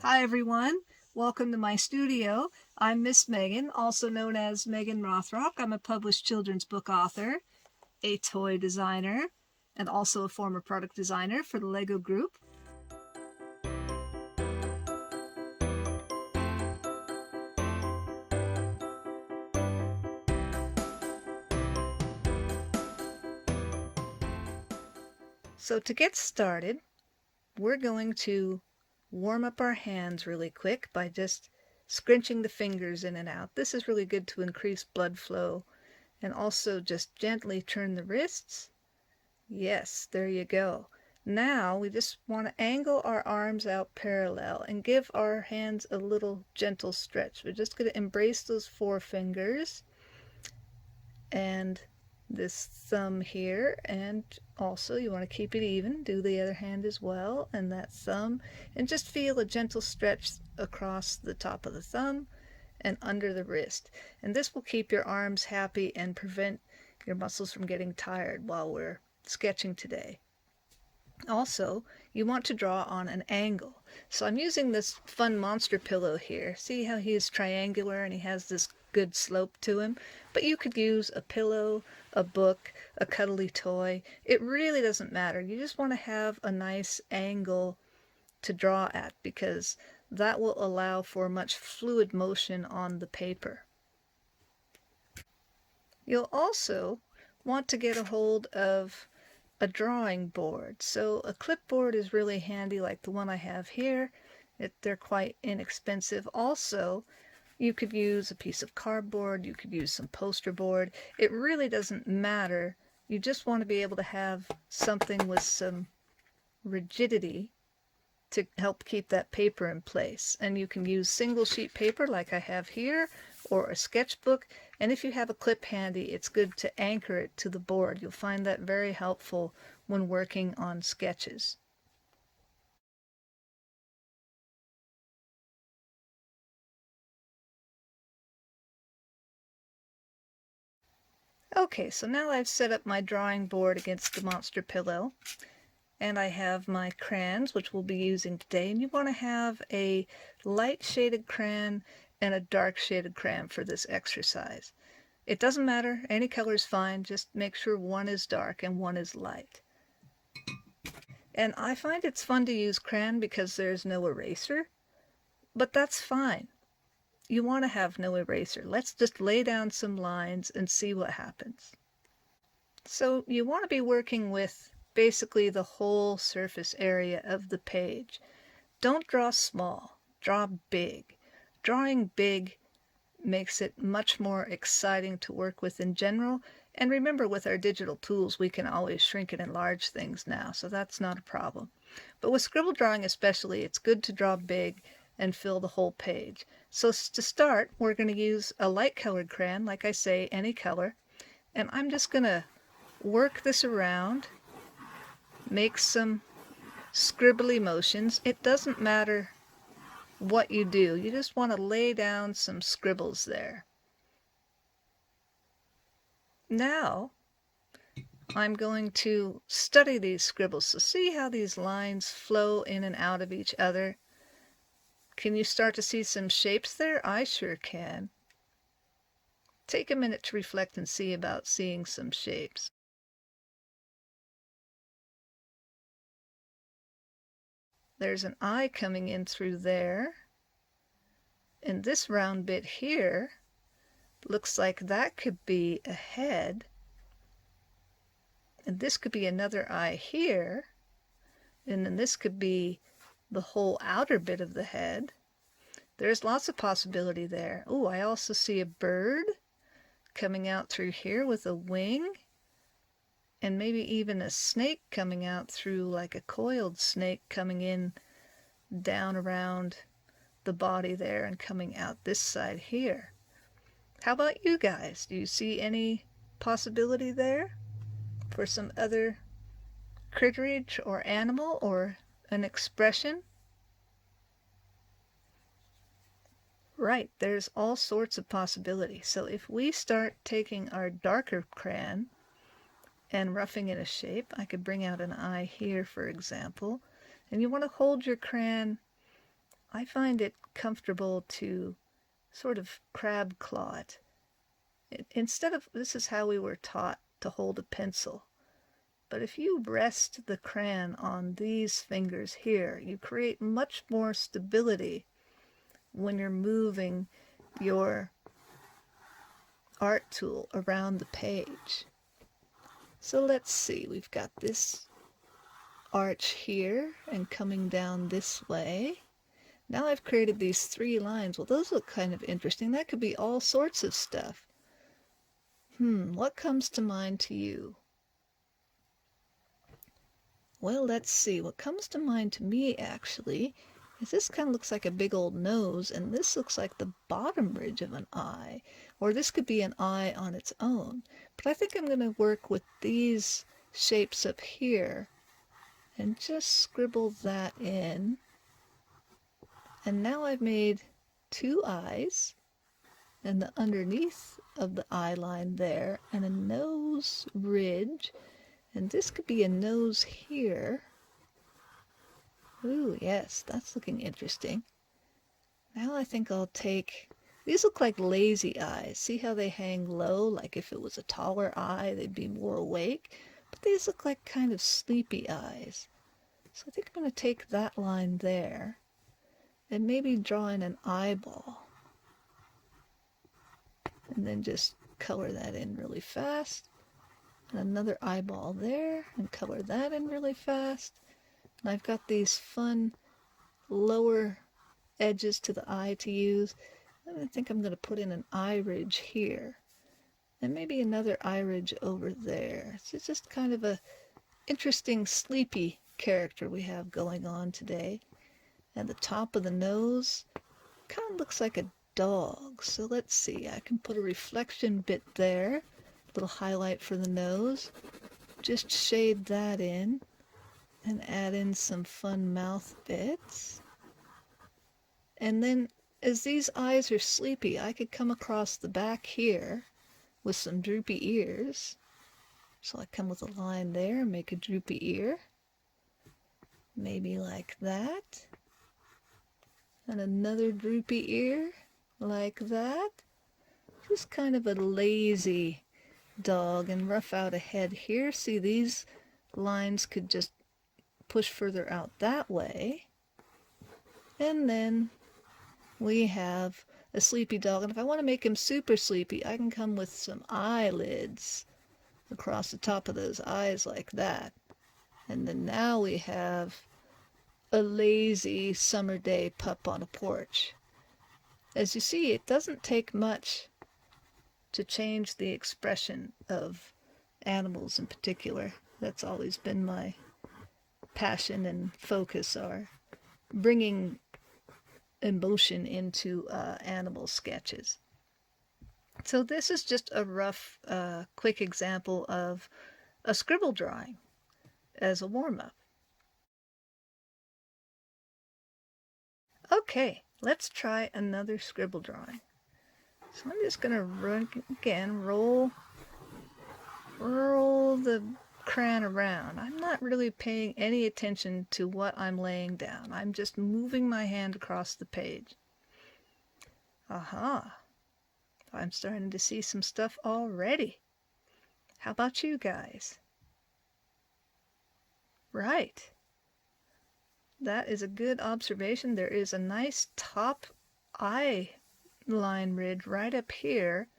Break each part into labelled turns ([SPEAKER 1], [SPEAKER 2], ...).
[SPEAKER 1] Hi everyone, welcome to my studio. I'm Miss Megan, also known as Megan Rothrock. I'm a published children's book author, a toy designer, and also a former product designer for the Lego Group. So to get started, we're going to warm up our hands really quick by just scrunching the fingers in and out. This is really good to increase blood flow, and also just gently turn the wrists. Yes, there you go. Now we just want to angle our arms out parallel and give our hands a little gentle stretch. We're just going to embrace those forefingers and this thumb here, and also you want to keep it even. Do the other hand as well, and that thumb, and just feel a gentle stretch across the top of the thumb and under the wrist. And this will keep your arms happy and prevent your muscles from getting tired while we're sketching today. Also, you want to draw on an angle. So I'm using this fun monster pillow here. See how he is triangular and he has this good slope to him? But you could use a pillow, a book, a cuddly toy. It really doesn't matter. You just want to have a nice angle to draw at, because that will allow for much fluid motion on the paper. You'll also want to get a hold of a drawing board. So a clipboard is really handy, like the one I have here. They're quite inexpensive. Also, you could use a piece of cardboard, you could use some poster board. It really doesn't matter. You just want to be able to have something with some rigidity to help keep that paper in place. And you can use single sheet paper like I have here, or a sketchbook. And if you have a clip handy, it's good to anchor it to the board. You'll find that very helpful when working on sketches. Okay, so now I've set up my drawing board against the monster pillow, and I have my crayons, which we'll be using today. And you want to have a light shaded crayon and a dark shaded crayon for this exercise. It doesn't matter, any color is fine, just make sure one is dark and one is light. And I find it's fun to use crayon because there's no eraser, but that's fine. You want to have no eraser. Let's just lay down some lines and see what happens. So you want to be working with basically the whole surface area of the page. Don't draw small, draw big. Drawing big makes it much more exciting to work with in general. And remember, with our digital tools, we can always shrink and enlarge things now, so that's not a problem. But with scribble drawing especially, it's good to draw big and fill the whole page. So to start, we're going to use a light colored crayon, like I say, any color. And I'm just going to work this around, make some scribbly motions. It doesn't matter what you do. You just want to lay down some scribbles there. Now, I'm going to study these scribbles. So see how these lines flow in and out of each other? Can you start to see some shapes there? I sure can. Take a minute to reflect and see about seeing some shapes. There's an eye coming in through there. And this round bit here looks like that could be a head. And this could be another eye here. And then this could be the whole outer bit of the head. There's lots of possibility there. Oh, I also see a bird coming out through here with a wing. And maybe even a snake coming out through, like a coiled snake coming in down around the body there and coming out this side here. How about you guys? Do you see any possibility there for some other critterage or animal or an expression? Right, there's all sorts of possibilities. So if we start taking our darker crayon and roughing in a shape, I could bring out an eye here, for example, and you want to hold your crayon I find it comfortable to sort of crab claw it. Instead of, this is how we were taught to hold a pencil. But if you rest the crayon on these fingers here, you create much more stability when you're moving your art tool around the page. So let's see, we've got this arch here and coming down this way. Now I've created these 3 lines. Well, those look kind of interesting. That could be all sorts of stuff. What comes to mind to you? Well, let's see. What comes to mind to me, actually, is this kind of looks like a big old nose, and this looks like the bottom ridge of an eye. Or this could be an eye on its own. But I think I'm going to work with these shapes up here and just scribble that in. And now I've made 2 eyes, and the underneath of the eye line there, and a nose ridge. And this could be a nose here. Ooh, yes, that's looking interesting. Now I think I'll take, these look like lazy eyes. See how they hang low? Like if it was a taller eye, they'd be more awake. But these look like kind of sleepy eyes. So I think I'm going to take that line there and maybe draw in an eyeball. And then just color that in really fast. And another eyeball there, and color that in really fast. And I've got these fun lower edges to the eye to use. And I think I'm going to put in an eye ridge here. And maybe another eye ridge over there. So it's just kind of a interesting sleepy character we have going on today. And the top of the nose kind of looks like a dog. So let's see, I can put a reflection bit there, little highlight for the nose, just shade that in and add in some fun mouth bits. And then as these eyes are sleepy, I could come across the back here with some droopy ears. So I come with a line there and make a droopy ear, maybe like that, and another droopy ear like that. Just kind of a lazy dog, and rough out a head here. See, these lines could just push further out that way. And then we have a sleepy dog, and if I want to make him super sleepy, I can come with some eyelids across the top of those eyes like that. And then now we have a lazy summer day pup on a porch. As you see, it doesn't take much to change the expression of animals in particular. That's always been my passion and focus, are bringing emotion into animal sketches. So this is just a rough, quick example of a scribble drawing as a warm-up. Okay, let's try another scribble drawing. So I'm just going to roll the crayon around. I'm not really paying any attention to what I'm laying down. I'm just moving my hand across the page. Aha! I'm starting to see some stuff already. How about you guys? Right. That is a good observation. There is a nice top eye line ridge right up here,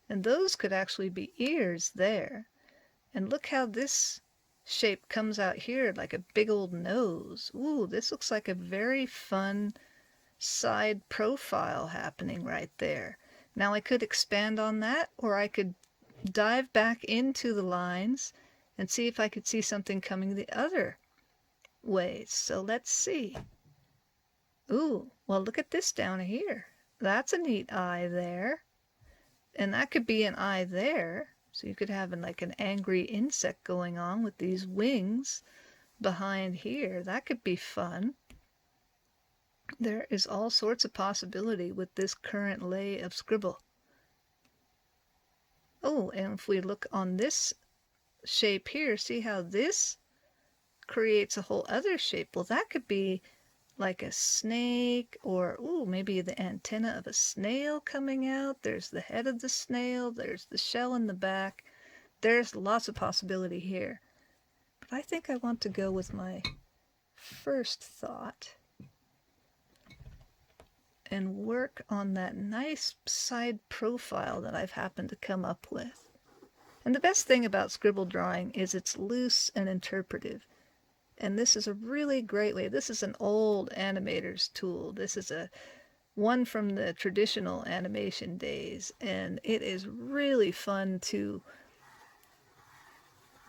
[SPEAKER 1] and those could actually be ears there. And look how this shape comes out here like a big old nose. Ooh, this looks like a very fun side profile happening right there. Now I could expand on that, or I could dive back into the lines and see if I could see something coming the other way. So let's see. Ooh, well, look at this down here. That's a neat eye there. And that could be an eye there. So you could have like an angry insect going on with these wings behind here. That could be fun. There is all sorts of possibility with this current lay of scribble. Oh, and if we look on this shape here, see how this creates a whole other shape? Well, that could be like a snake, or ooh, maybe the antenna of a snail coming out. There's the head of the snail. There's the shell in the back. There's lots of possibility here. But I think I want to go with my first thought and work on that nice side profile that I've happened to come up with. And the best thing about scribble drawing is it's loose and interpretive. And this is a really great way. This is an old animator's tool. This is one from the traditional animation days. And it is really fun to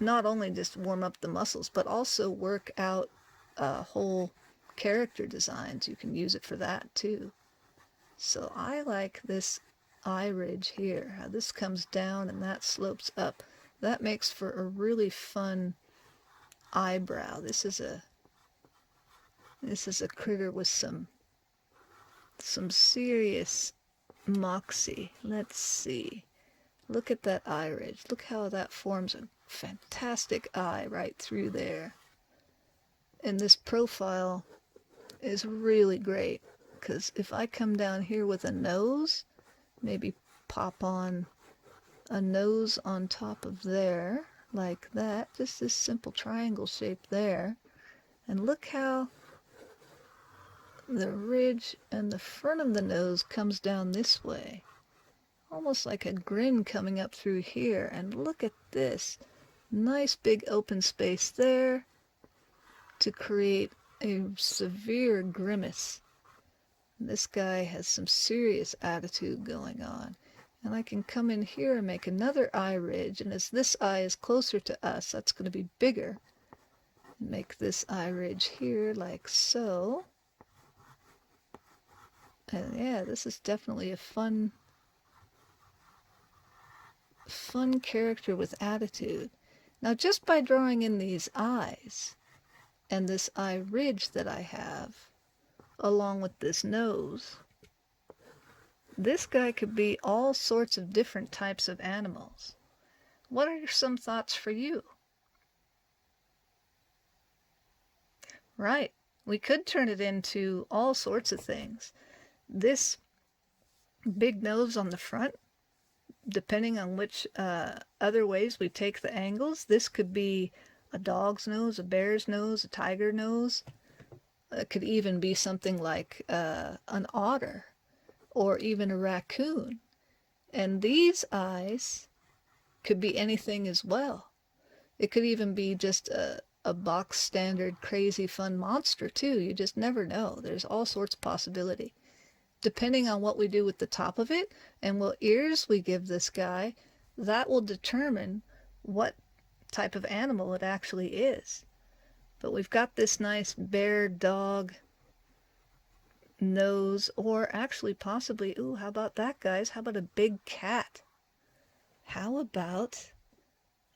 [SPEAKER 1] not only just warm up the muscles, but also work out whole character designs. You can use it for that too. So I like this eye ridge here, how this comes down and that slopes up. That makes for a really fun eyebrow. This is a critter with some serious moxie. Let's see. Look at that eye ridge. Look how that forms a fantastic eye right through there. And this profile is really great, because if I come down here with a nose, maybe pop on a nose on top of there, like that, just this simple triangle shape there. And look how the ridge and the front of the nose comes down this way. Almost like a grin coming up through here. And look at this. Nice big open space there to create a severe grimace. This guy has some serious attitude going on. And I can come in here and make another eye ridge. And as this eye is closer to us, that's going to be bigger. Make this eye ridge here like so. And yeah, this is definitely a fun character with attitude. Now, just by drawing in these eyes and this eye ridge that I have, along with this nose, this guy could be all sorts of different types of animals. What are some thoughts for you? Right, we could turn it into all sorts of things. This big nose on the front, depending on which other ways we take the angles, this could be a dog's nose, a bear's nose, a tiger nose. It could even be something like an otter or even a raccoon. And these eyes could be anything as well. It could even be just a box standard crazy fun monster too. You just never know. There's all sorts of possibility. Depending on what we do with the top of it and what ears we give this guy, that will determine what type of animal it actually is. But we've got this nice bear dog nose, or actually possibly, ooh, how about that, guys? How about a big cat? How about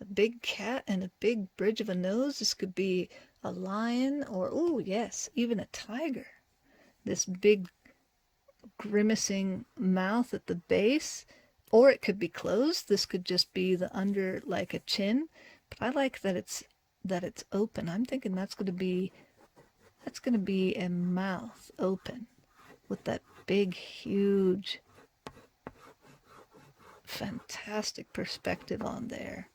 [SPEAKER 1] a big cat and a big bridge of a nose? This could be a lion, or, ooh, yes, even a tiger. This big grimacing mouth at the base, or it could be closed. This could just be the under, like a chin. But I like that it's open. I'm thinking that's going to be a mouth open with that big, huge, fantastic perspective on there.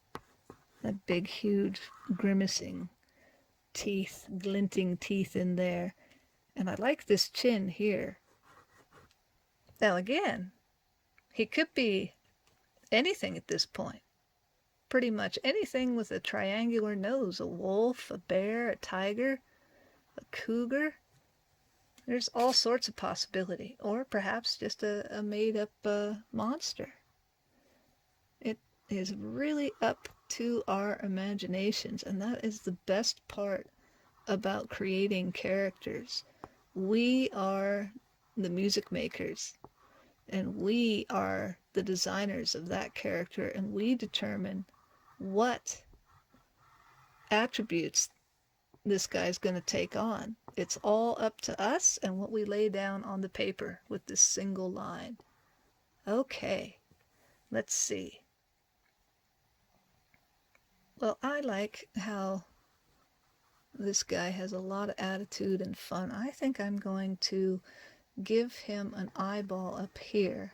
[SPEAKER 1] That big, huge, grimacing teeth, glinting teeth in there. And I like this chin here. Now again, he could be anything at this point. Pretty much anything with a triangular nose. A wolf, a bear, a tiger, a cougar. There's all sorts of possibility. Or perhaps just a made-up monster. It is really up to our imaginations, and that is the best part about creating characters. We are the music makers, and we are the designers of that character, and we determine what attributes this guy's going to take on. It's all up to us and what we lay down on the paper with this single line. Okay, let's see. Well, I like how this guy has a lot of attitude and fun. I think I'm going to give him an eyeball up here.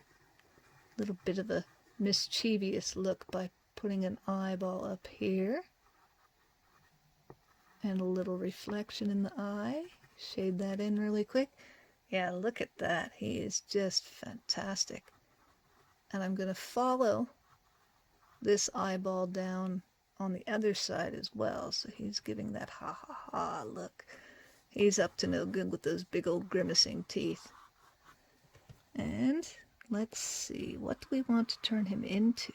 [SPEAKER 1] A little bit of a mischievous look by putting an eyeball up here. And a little reflection in the eye. Shade that in really quick. Yeah, look at that. He is just fantastic. And I'm going to follow this eyeball down on the other side as well. So he's giving that ha ha ha look. He's up to no good with those big old grimacing teeth. And let's see, what do we want to turn him into?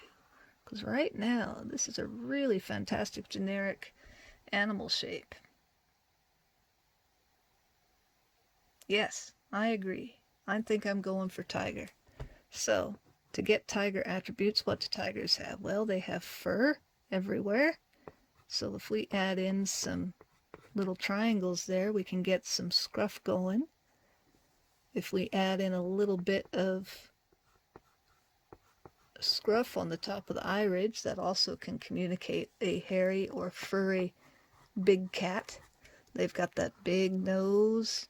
[SPEAKER 1] Because right now, this is a really fantastic generic animal shape. Yes, I agree. I think I'm going for tiger. So, to get tiger attributes, what do tigers have? Well, they have fur everywhere. So if we add in some little triangles there, we can get some scruff going. If we add in a little bit of scruff on the top of the eye ridge, that also can communicate a hairy or furry big cat. They've got that big nose.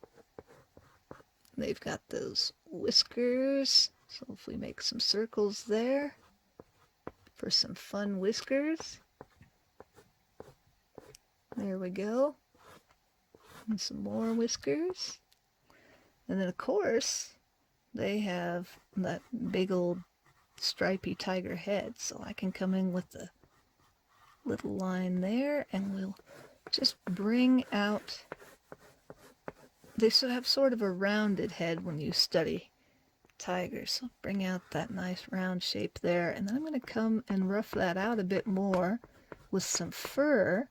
[SPEAKER 1] They've got those whiskers. So if we make some circles there for some fun whiskers. There we go. And some more whiskers. And then of course, they have that big old stripy tiger head. So I can come in with the little line there and we'll just bring out. They have sort of a rounded head when you study tigers. So bring out that nice round shape there. And then I'm going to come and rough that out a bit more with some fur,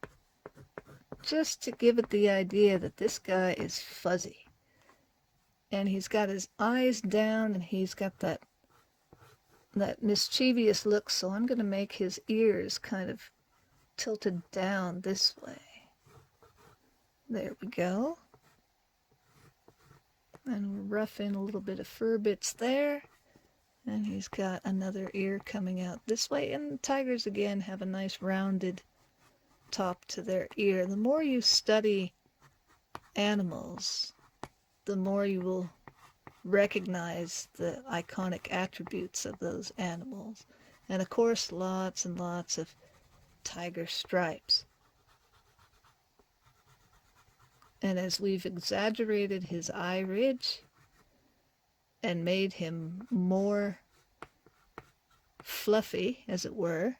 [SPEAKER 1] just to give it the idea that this guy is fuzzy. And he's got his eyes down and he's got that mischievous look. So I'm going to make his ears kind of tilted down this way. There we go. And we'll rough in a little bit of fur bits there. And he's got another ear coming out this way. And tigers, again, have a nice rounded top to their ear. The more you study animals, the more you will recognize the iconic attributes of those animals. And of course, lots and lots of tiger stripes. And as we've exaggerated his eye ridge and made him more fluffy, as it were,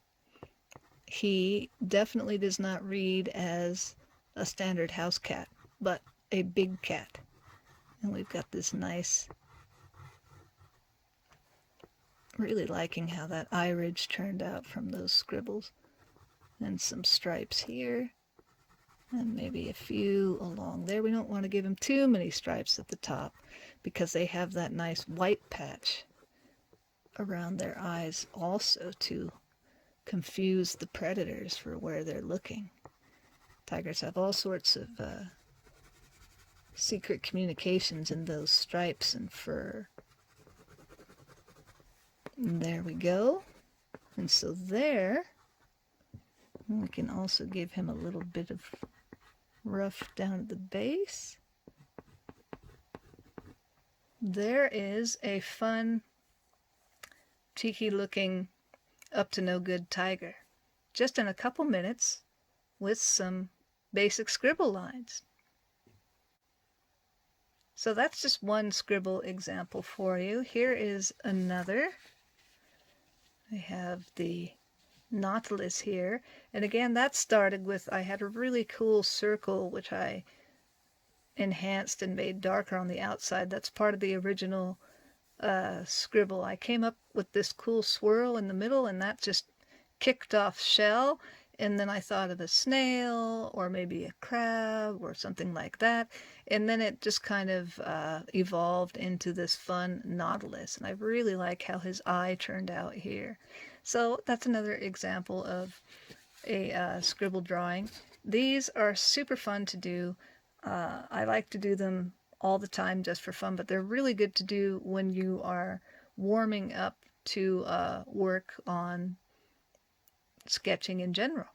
[SPEAKER 1] he definitely does not read as a standard house cat, but a big cat. And we've got this nice, really liking how that eye ridge turned out from those scribbles. And some stripes here. And maybe a few along there. We don't want to give them too many stripes at the top because they have that nice white patch around their eyes also to confuse the predators for where they're looking. Tigers have all sorts of secret communications in those stripes and fur. And there we go. And so there, we can also give him a little bit of rough down at the base. There is a fun, cheeky looking, up to no good tiger. Just in a couple minutes with some basic scribble lines. So that's just one scribble example for you. Here is another. I have the Nautilus here, and again that started with, I had a really cool circle which I enhanced and made darker on the outside. That's part of the original scribble. I came up with this cool swirl in the middle and that just kicked off shell, and then I thought of a snail or maybe a crab or something like that, and then it just kind of evolved into this fun Nautilus, and I really like how his eye turned out here. So that's another example of a scribble drawing. These are super fun to do. I like to do them all the time just for fun, but they're really good to do when you are warming up to work on sketching in general.